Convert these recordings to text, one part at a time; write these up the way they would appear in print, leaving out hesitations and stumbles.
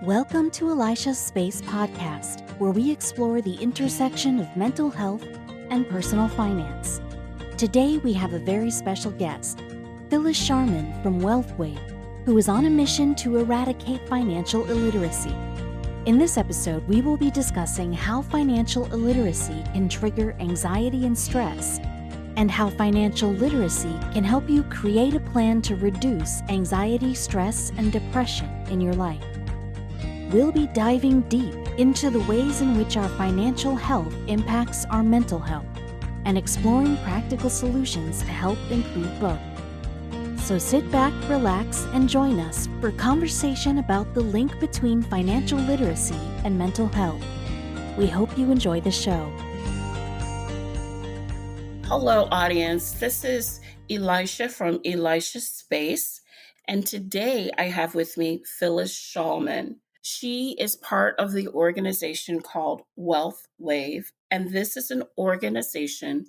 Welcome to Elisha's Space podcast, where we explore the intersection of mental health and personal finance. Today, we have a very special guest, Phyllis Sharman from WealthWave, who is on a mission to eradicate financial illiteracy. In this episode, we will be discussing how financial illiteracy can trigger anxiety and stress, and how financial literacy can help you create a plan to reduce anxiety, stress, and depression in your life. We'll be diving deep into the ways in which our financial health impacts our mental health and exploring practical solutions to help improve both. So sit back, relax, and join us for conversation about the link between financial literacy and mental health. We hope you enjoy the show. Hello, audience. This is Elisha from Elisha's Space, and today I have with me Phyllis Sharman. She is part of the organization called WealthWave, and this is an organization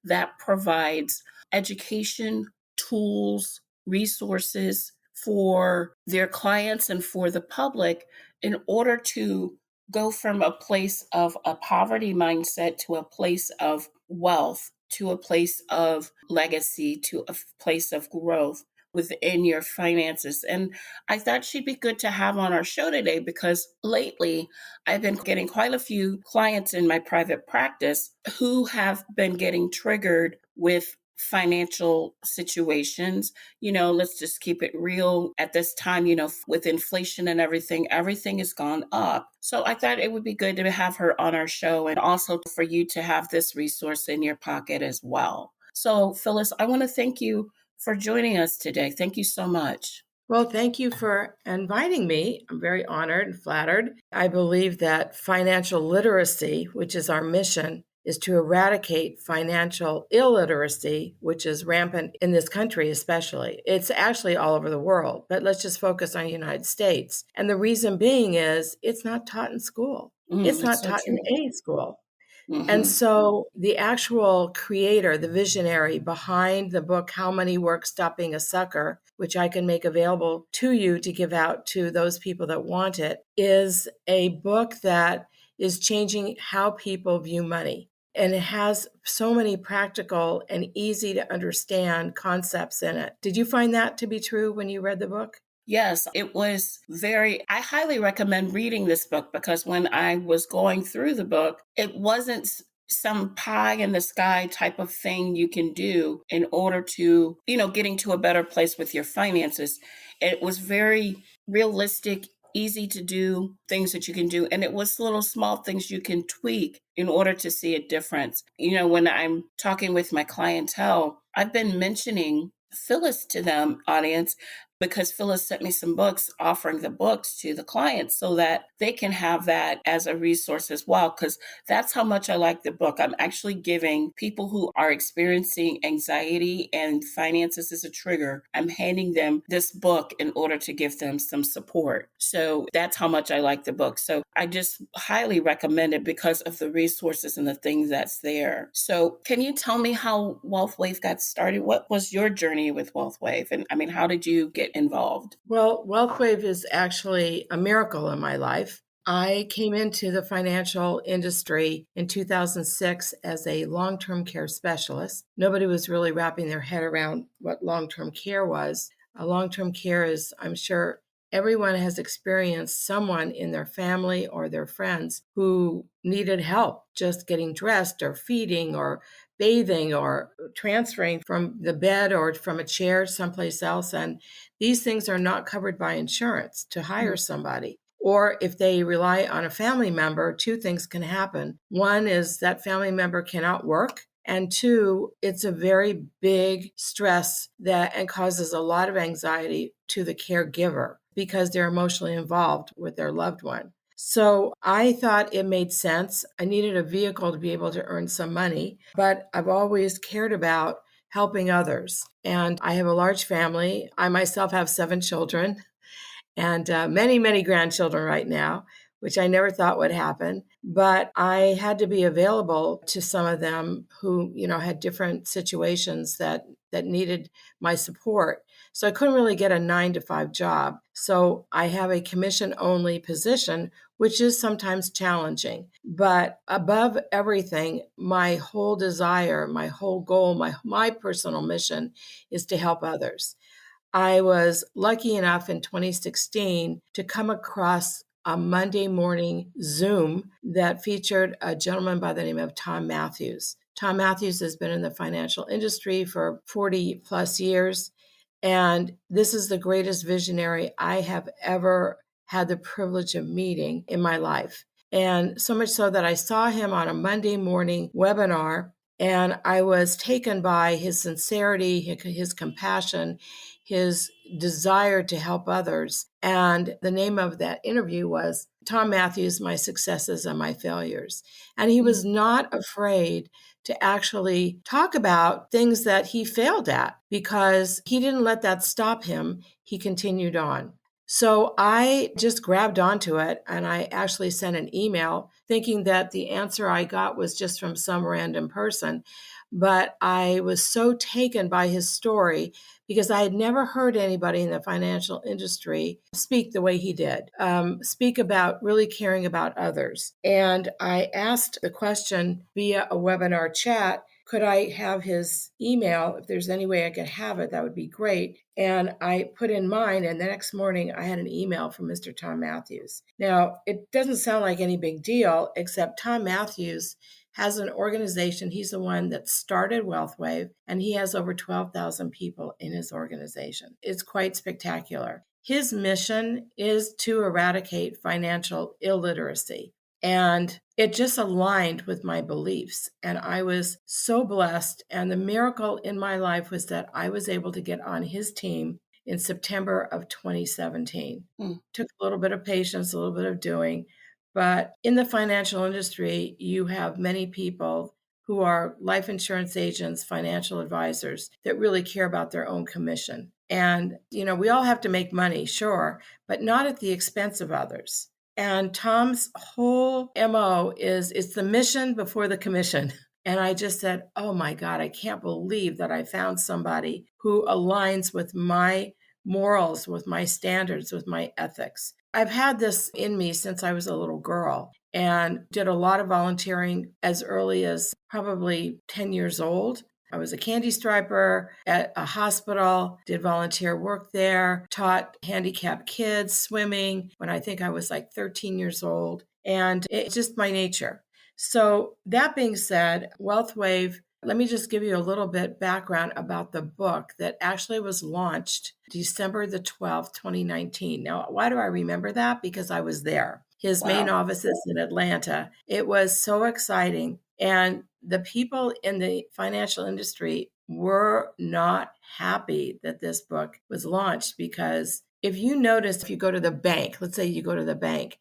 that provides education, tools, resources for their clients and for the public in order to go from a place of a poverty mindset to a place of wealth, to a place of legacy, to a place of growth within your finances. And I thought she'd be good to have on our show today because lately I've been getting quite a few clients in my private practice who have been getting triggered with financial situations. Let's just keep it real. At this time, with inflation and everything has gone up. So I thought it would be good to have her on our show and also for you to have this resource in your pocket as well. So Phyllis, I want to thank you for joining us today. Thank you so much. Well, thank you for inviting me. I'm very honored and flattered. I believe that financial literacy, which is our mission, is to eradicate financial illiteracy, which is rampant in this country especially. It's actually all over the world, but let's just focus on the United States. And the reason being is it's not taught in school. It's not taught in any school. Mm-hmm. And so the actual creator, the visionary behind the book, How Money Works, Stop Being a Sucker, which I can make available to you to give out to those people that want it, is a book that is changing how people view money. And it has so many practical and easy to understand concepts in it. Did you find that to be true when you read the book? Yes, it was I highly recommend reading this book because when I was going through the book, it wasn't some pie in the sky type of thing you can do in order to, getting to a better place with your finances. It was very realistic, easy to do things that you can do. And it was little small things you can tweak in order to see a difference. When I'm talking with my clientele, I've been mentioning Phyllis to them, audience, because Phyllis sent me some books, offering the books to the clients so that they can have that as a resource as well, because that's how much I like the book. I'm actually giving people who are experiencing anxiety and finances as a trigger, I'm handing them this book in order to give them some support. So that's how much I like the book. So I just highly recommend it because of the resources and the things that's there. So can you tell me how WealthWave got started? What was your journey with WealthWave? And how did you get involved? Well, WealthWave is actually a miracle in my life. I came into the financial industry in 2006 as a long-term care specialist. Nobody was really wrapping their head around what long-term care was. Long-term care is, I'm sure everyone has experienced someone in their family or their friends who needed help just getting dressed or feeding or bathing or transferring from the bed or from a chair someplace else. And these things are not covered by insurance to hire somebody. Or if they rely on a family member, two things can happen. One is that family member cannot work. And two, it's a very big stress and causes a lot of anxiety to the caregiver because they're emotionally involved with their loved one. So I thought it made sense. I needed a vehicle to be able to earn some money, but I've always cared about helping others. And I have a large family. I myself have 7 children and many, many grandchildren right now, which I never thought would happen. But I had to be available to some of them who, had different situations that needed my support. So I couldn't really get a 9-to-5 job. So I have a commission only position, which is sometimes challenging. But above everything, my whole desire, my whole goal, my personal mission is to help others. I was lucky enough in 2016 to come across a Monday morning Zoom that featured a gentleman by the name of Tom Matthews. Tom Matthews has been in the financial industry for 40 plus years. And this is the greatest visionary I have ever had the privilege of meeting in my life. And so much so that I saw him on a Monday morning webinar, and I was taken by his sincerity, his compassion, his desire to help others. And the name of that interview was Tom Matthews, My Successes and My Failures. And he was not afraid to actually talk about things that he failed at, because he didn't let that stop him. He continued on. So I just grabbed onto it, and I actually sent an email thinking that the answer I got was just from some random person. But I was so taken by his story because I had never heard anybody in the financial industry speak the way he did, speak about really caring about others. And I asked the question via a webinar chat, could I have his email? If there's any way I could have it, that would be great. And I put in mine, and the next morning I had an email from Mr. Tom Matthews. Now, it doesn't sound like any big deal, except Tom Matthews has an organization. He's the one that started WealthWave, and he has over 12,000 people in his organization. It's quite spectacular. His mission is to eradicate financial illiteracy. And it just aligned with my beliefs. And I was so blessed. And the miracle in my life was that I was able to get on his team in September of 2017. Took a little bit of patience, a little bit of doing. But in the financial industry, you have many people who are life insurance agents, financial advisors that really care about their own commission. And, we all have to make money, sure, but not at the expense of others. And Tom's whole MO is it's the mission before the commission. And I just said, oh my God, I can't believe that I found somebody who aligns with my morals, with my standards, with my ethics. I've had this in me since I was a little girl and did a lot of volunteering as early as probably 10 years old. I was a candy striper at a hospital, did volunteer work there, taught handicapped kids swimming when I think I was like 13 years old. And it's just my nature. So that being said, WealthWave, let me just give you a little bit background about the book that actually was launched December the 12th, 2019. Now, why do I remember that? Because I was there. His main office is in Atlanta. It was so exciting. And the people in the financial industry were not happy that this book was launched, because if you notice, if you go to the bank, let's say you go to the bank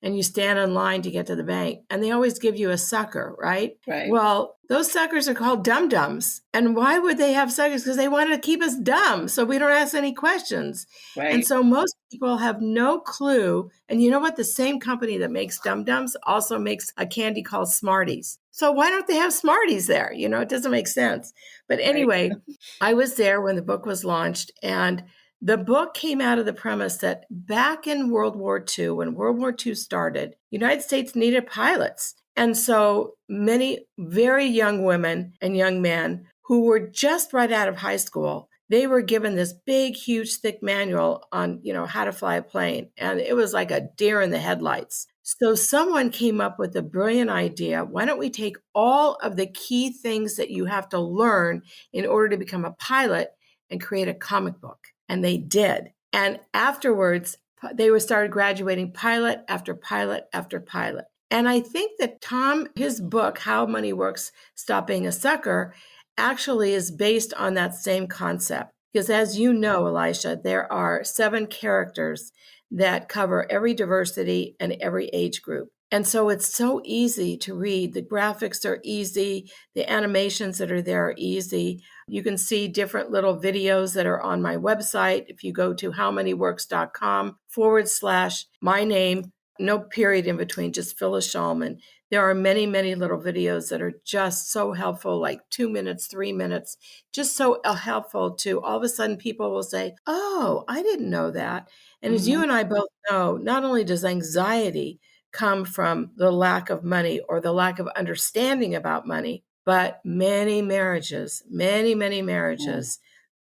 and you stand in line to get to the bank, and they always give you a sucker, right? Right. Well, those suckers are called dum-dums. And why would they have suckers? Because they wanted to keep us dumb so we don't ask any questions. Right. And so most people have no clue. And you know what? The same company that makes dum-dums also makes a candy called Smarties. So why don't they have Smarties there? It doesn't make sense. But anyway, I was there when the book was launched, and the book came out of the premise that back in World War II, when World War II started, the United States needed pilots. And so many very young women and young men who were just right out of high school, they were given this big, huge, thick manual on, how to fly a plane. And it was like a deer in the headlights. So someone came up with a brilliant idea. Why don't we take all of the key things that you have to learn in order to become a pilot and create a comic book? And they did. And afterwards, they started graduating pilot after pilot after pilot. And I think that Tom, his book, How Money Works, Stop Being a Sucker, actually is based on that same concept. Because as you know, Elisha, there are 7 characters that cover every diversity and every age group. And so it's so easy to read. The graphics are easy. The animations that are there are easy. You can see different little videos that are on my website. If you go to howmoneyworks.com/my name, no period in between, just Phyllis Sharman. There are many, many little videos that are just so helpful, like 2 minutes, 3 minutes, just so helpful to all of a sudden people will say, oh, I didn't know that. And as you Mhm. and I both know, not only does anxiety come from the lack of money or the lack of understanding about money, but many, many Mm. marriages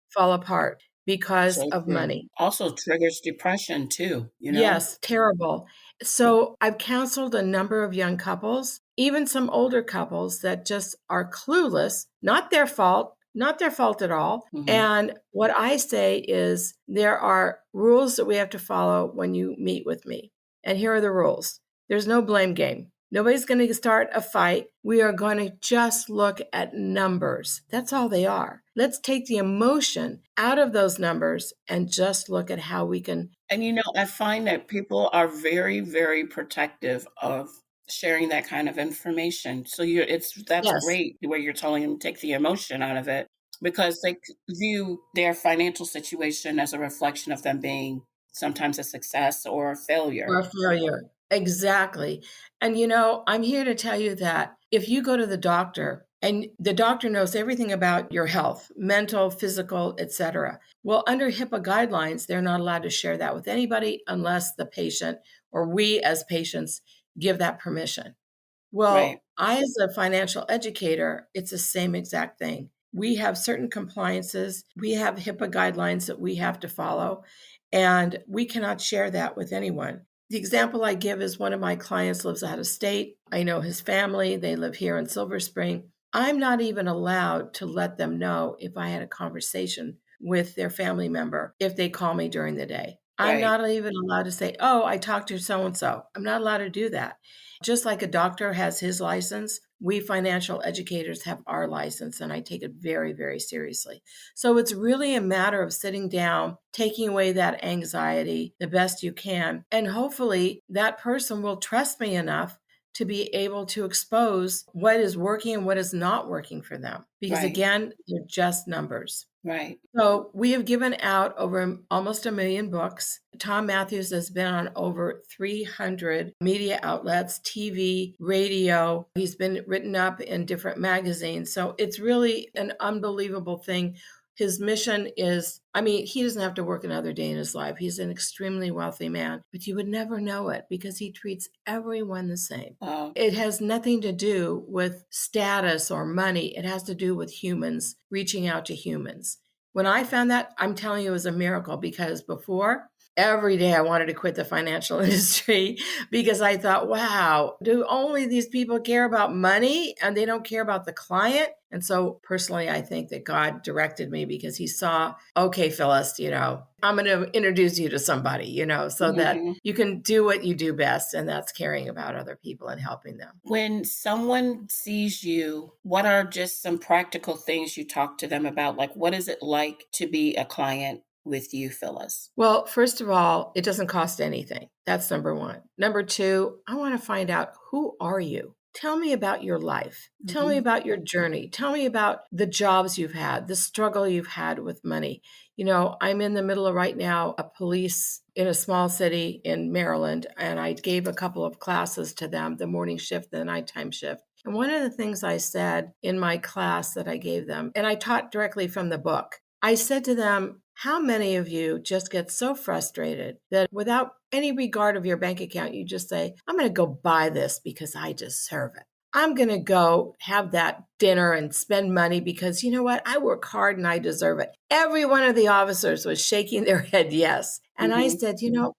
fall apart because So of true. money. Also triggers depression too, you know? Yes, terrible. So I've counseled a number of young couples, even some older couples that just are clueless, not their fault at all. Mhm. And what I say is there are rules that we have to follow when you meet with me. And here are the rules. There's no blame game. Nobody's going to start a fight. We are going to just look at numbers. That's all they are. Let's take the emotion out of those numbers and just look at how we can. And I find that people are very, very protective of sharing that kind of information. So that's Yes. great where you're telling them to take the emotion out of it because they view their financial situation as a reflection of them being sometimes a success or a Or failure. a failure. Exactly. And I'm here to tell you that if you go to the doctor and the doctor knows everything about your health, mental, physical, etc. Well, under HIPAA guidelines, they're not allowed to share that with anybody unless the patient or we as patients give that permission. Right. Well, I, as a financial educator, it's the same exact thing. We have certain compliances, we have HIPAA guidelines that we have to follow, and we cannot share that with anyone. The example I give is one of my clients lives out of state. I know his family, they live here in Silver Spring. I'm not even allowed to let them know if I had a conversation with their family member if they call me during the day. I'm Right. not even allowed to say, oh, I talked to so and so. I'm not allowed to do that. Just like a doctor has his license, we financial educators have our license, and I take it very, very seriously. So it's really a matter of sitting down, taking away that anxiety the best you can, and hopefully that person will trust me enough to be able to expose what is working and what is not working for them. Because Right. again, they're just numbers. Right. So we have given out over almost 1 million books. Tom Matthews has been on over 300 media outlets, TV, radio. He's been written up in different magazines. So it's really an unbelievable thing. His mission is, he doesn't have to work another day in his life. He's an extremely wealthy man, but you would never know it because he treats everyone the same. Wow. It has nothing to do with status or money. It has to do with humans reaching out to humans. When I found that, I'm telling you, it was a miracle because before, every day I wanted to quit the financial industry because I thought, wow, do only these people care about money and they don't care about the client? And so personally, I think that God directed me because he saw, okay, Phyllis, I'm going to introduce you to somebody, so that Mhm. you can do what you do best. And that's caring about other people and helping them. When someone sees you, what are just some practical things you talk to them about? Like, what is it like to be a client with you, Phyllis? Well, first of all, it doesn't cost anything. That's number one. Number two, I want to find out, who are you? Tell me about your life. Tell me Mhm. about your journey. Tell me about the jobs you've had, the struggle you've had with money. I'm in the middle of right now a police in a small city in Maryland, and I gave a couple of classes to them, the morning shift, the nighttime shift. And one of the things I said in my class that I gave them, and I taught directly from the book, I said to them, how many of you just get so frustrated that without any regard of your bank account, you just say, I'm going to go buy this because I deserve it. I'm going to go have that dinner and spend money because you know what? I work hard and I deserve it. Every one of the officers was shaking their head yes. And I Mhm. said,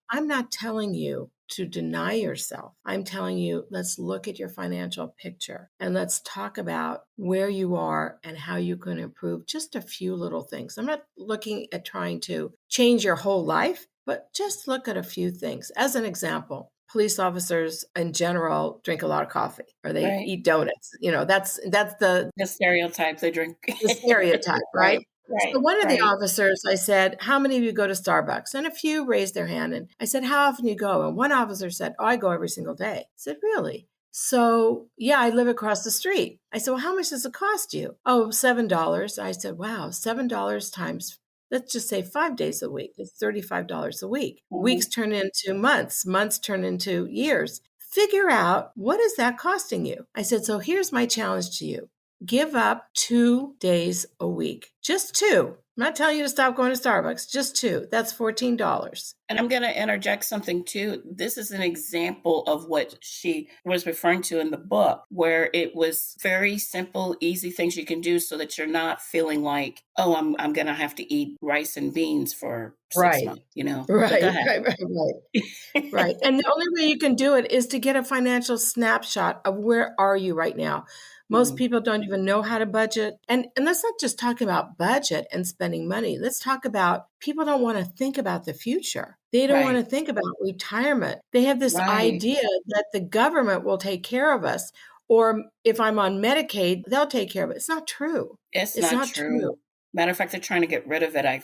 I'm not telling you to deny yourself. I'm telling you, let's look at your financial picture and let's talk about where you are and how you can improve just a few little things. I'm not looking at trying to change your whole life, but just look at a few things. As an example, police officers in general drink a lot of coffee or they Right. eat donuts. That's the The stereotype they drink. stereotype, right? Right. Right. So one of the Right. officers, I said, how many of you go to Starbucks? And a few raised their hand. And I said, how often do you go? And one officer said, oh, I go every single day. I said, really? So, yeah, I live across the street. I said, well, how much does it cost you? Oh, $7. I said, wow, $7 times let's just say 5 days a week. It's $35 a week. Mhm. Weeks turn into months. Months turn into years. Figure out, what is that costing you? I said, so here's my challenge to you. Give up 2 days a week. Just 2. I'm not telling you to stop going to Starbucks. Just 2. That's $14. And I'm going to interject something too. This is an example of what she was referring to in the book, where it was very simple, easy things you can do so that you're not feeling like, oh, I'm going to have to eat rice and beans for 6 months, But go Right, ahead. right. Right. And the only way you can do it is to get a financial snapshot of where are you right now. Most people don't even know how to budget. And let's not just talk about budget and spending money. Let's talk about, people don't want to think about the future. They don't want to think about retirement. They have this idea that the government will take care of us. Or if I'm on Medicaid, they'll take care of it. It's not true. It's not true. Matter of fact, they're trying to get rid of it. I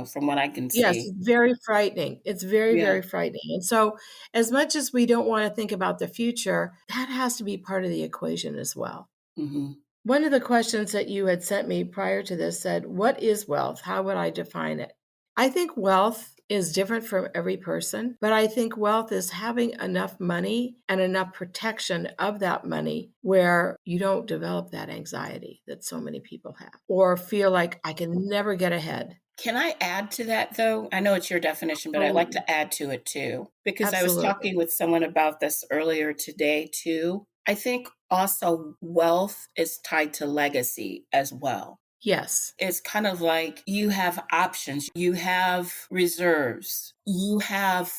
from what I can see. Yes, it's very frightening. It's very, very frightening. And so as much as we don't want to think about the future, that has to be part of the equation as well. Mm-hmm. One of the questions that you had sent me prior to this said, what is wealth? How would I define it? I think wealth is different from every person, but I think wealth is having enough money and enough protection of that money where you don't develop that anxiety that so many people have, or feel like I can never get ahead. Can I add to that, though? I know it's your definition, but I'd like to add to it, too, because I was talking with someone about this earlier today, too. I think also wealth is tied to legacy as well. Yes. It's kind of like you have options, you have reserves, you have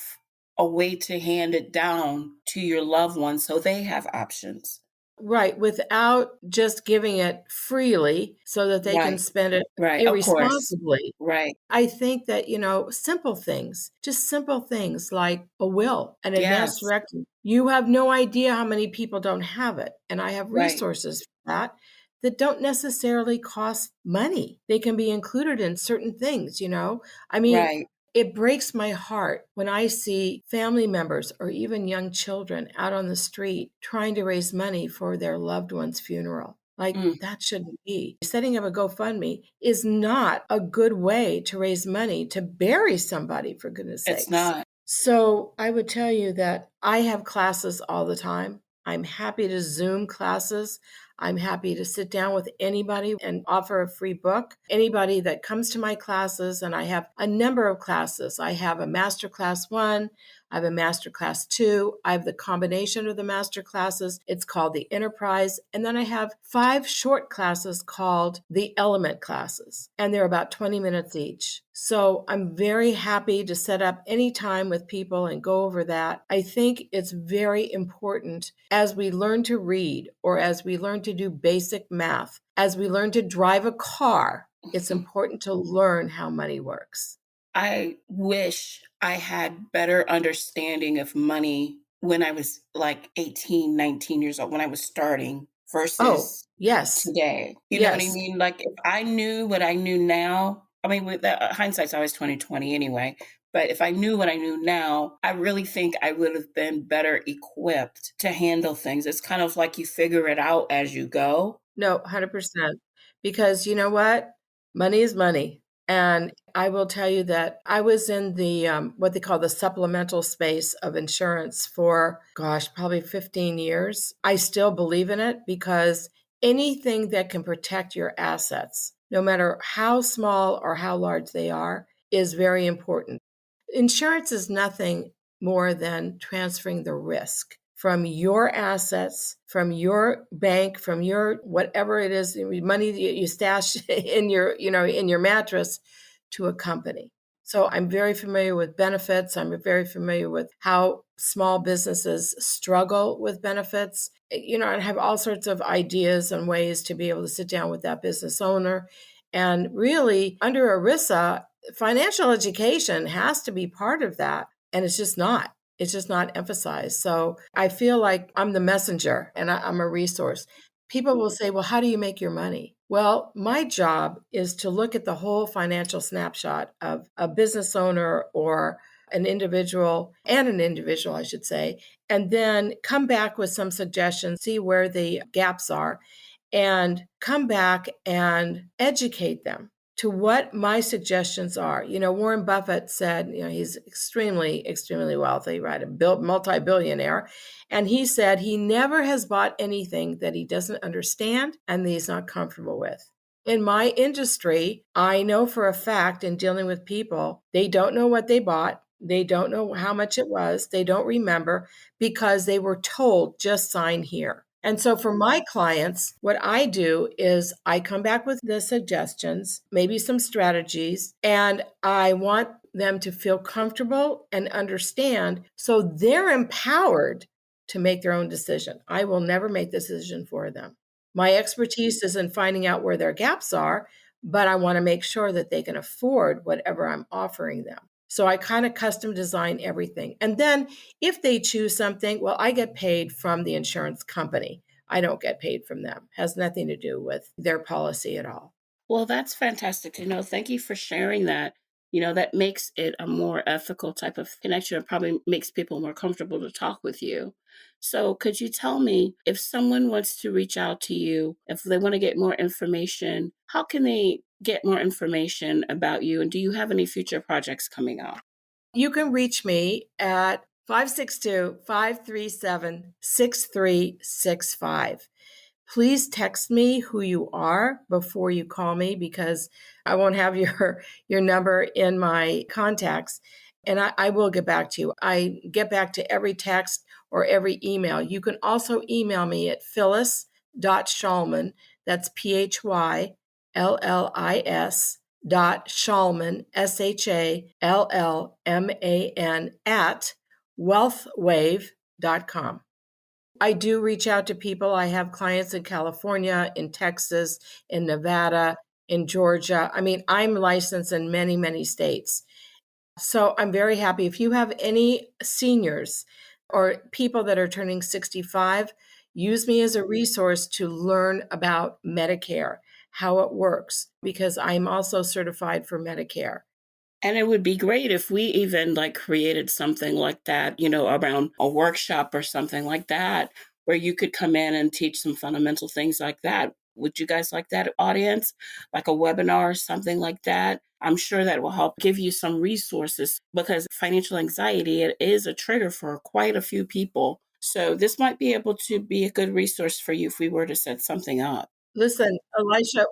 a way to hand it down to your loved ones so they have options. Right, without just giving it freely so that they can spend it irresponsibly. Right. I think that, simple things, just simple things like a will, an advance directive. You have no idea how many people don't have it. And I have resources for that don't necessarily cost money. They can be included in certain things, I mean, it breaks my heart when I see family members or even young children out on the street trying to raise money for their loved one's funeral. Like, that shouldn't be. Setting up a GoFundMe is not a good way to raise money to bury somebody, for goodness sakes. It's not. So I would tell you that I have classes all the time. I'm happy to Zoom classes. I'm happy to sit down with anybody and offer a free book. Anybody that comes to my classes, and I have a number of classes. I have a Master Class 1, I have a Master Class 2, I have the combination of the Master Classes. It's called the Enterprise. And then I have 5 short classes called the Element Classes, and they're about 20 minutes each. So I'm very happy to set up any time with people and go over that. I think it's very important as we learn to read, or as we learn to do basic math, as we learn to drive a car, it's important to learn how money works. I wish I had better understanding of money when I was like 18, 19 years old, when I was starting versus today. You know what I mean? Like, if I knew what I knew now, I mean, with hindsight's always 20/20 anyway. But if I knew what I knew now, I really think I would have been better equipped to handle things. It's kind of like you figure it out as you go. No, 100%. Because you know what? Money is money. And I will tell you that I was in the what they call the supplemental space of insurance for, probably 15 years. I still believe in it because anything that can protect your assets, no matter how small or how large they are, is very important. Insurance is nothing more than transferring the risk from your assets, from your bank, from your whatever it is, money that you stash in your mattress, to a company. So I'm very familiar with benefits. I'm very familiar with how small businesses struggle with benefits, and have all sorts of ideas and ways to be able to sit down with that business owner. And really, under ERISA, financial education has to be part of that. And it's just not. It's just not emphasized. So I feel like I'm the messenger and I'm a resource. People will say, well, how do you make your money? Well, my job is to look at the whole financial snapshot of a business owner or an individual, I should say, and then come back with some suggestions, see where the gaps are, and come back and educate them to what my suggestions are. Warren Buffett said, he's extremely, extremely wealthy, right? A multi-billionaire. And he said he never has bought anything that he doesn't understand and that he's not comfortable with. In my industry, I know for a fact in dealing with people, they don't know what they bought. They don't know how much it was. They don't remember because they were told, just sign here. And so for my clients, what I do is I come back with the suggestions, maybe some strategies, and I want them to feel comfortable and understand so they're empowered to make their own decision. I will never make the decision for them. My expertise is in finding out where their gaps are, but I want to make sure that they can afford whatever I'm offering them. So I kind of custom design everything. And then if they choose something, well, I get paid from the insurance company. I don't get paid from them. It has nothing to do with their policy at all. Well, that's fantastic to know. Thank you for sharing that. That makes it a more ethical type of connection. It probably makes people more comfortable to talk with you. So could you tell me, if someone wants to reach out to you, if they want to get more information, how can they get more information about you? And do you have any future projects coming up? You can reach me at 562-537-6365. Please text me who you are before you call me because I won't have your number in my contacts, and I will get back to you. I get back to every text or every email. You can also email me at phyllis.sharman, that's PHYLLIS .Sharman, SHALLMAN, at wealthwave.com. I do reach out to people. I have clients in California, in Texas, in Nevada, in Georgia. I'm licensed in many, many states. So I'm very happy. If you have any seniors or people that are turning 65, use me as a resource to learn about Medicare, how it works, because I'm also certified for Medicare. And it would be great if we even created something like that, around a workshop or something like that, where you could come in and teach some fundamental things like that. Would you guys like that, audience? Like a webinar or something like that? I'm sure that will help give you some resources, because financial anxiety, it is a trigger for quite a few people. So this might be able to be a good resource for you if we were to set something up. Listen, Elisha,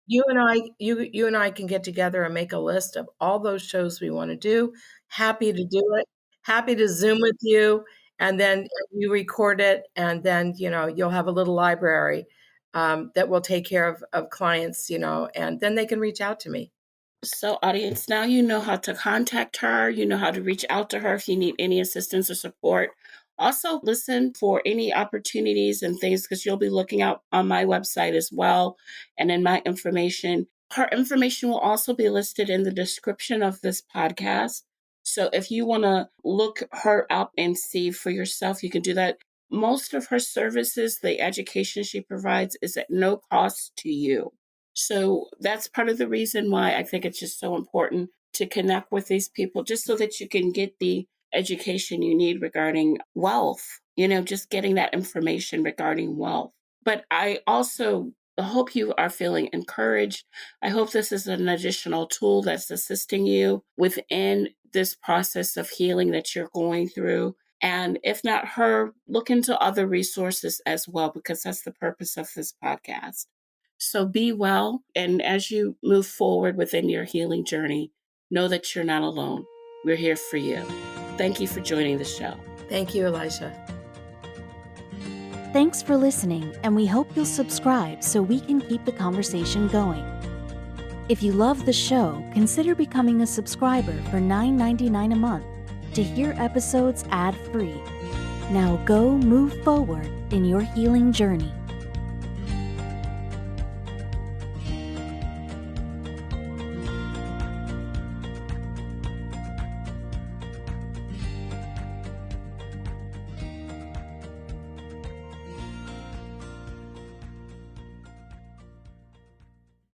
you and I can get together and make a list of all those shows we want to do. Happy to do it. Happy to Zoom with you, and then you record it, and then you'll have a little library that will take care of clients, and then they can reach out to me. So, audience, now you know how to contact her. You know how to reach out to her if you need any assistance or support. Also, listen for any opportunities and things, because you'll be looking out on my website as well and in my information. Her information will also be listed in the description of this podcast. So if you want to look her up and see for yourself, you can do that. Most of her services, the education she provides, is at no cost to you. So that's part of the reason why I think it's just so important to connect with these people, just so that you can get the education you need regarding wealth, just getting that information regarding wealth. But I also hope you are feeling encouraged. I hope this is an additional tool that's assisting you within this process of healing that you're going through. And if not her, look into other resources as well, because that's the purpose of this podcast. So be well. And as you move forward within your healing journey, know that you're not alone. We're here for you. Thank you for joining the show. Thank you, Elisha. Thanks for listening, and we hope you'll subscribe so we can keep the conversation going. If you love the show, consider becoming a subscriber for $9.99 a month to hear episodes ad-free. Now go move forward in your healing journey.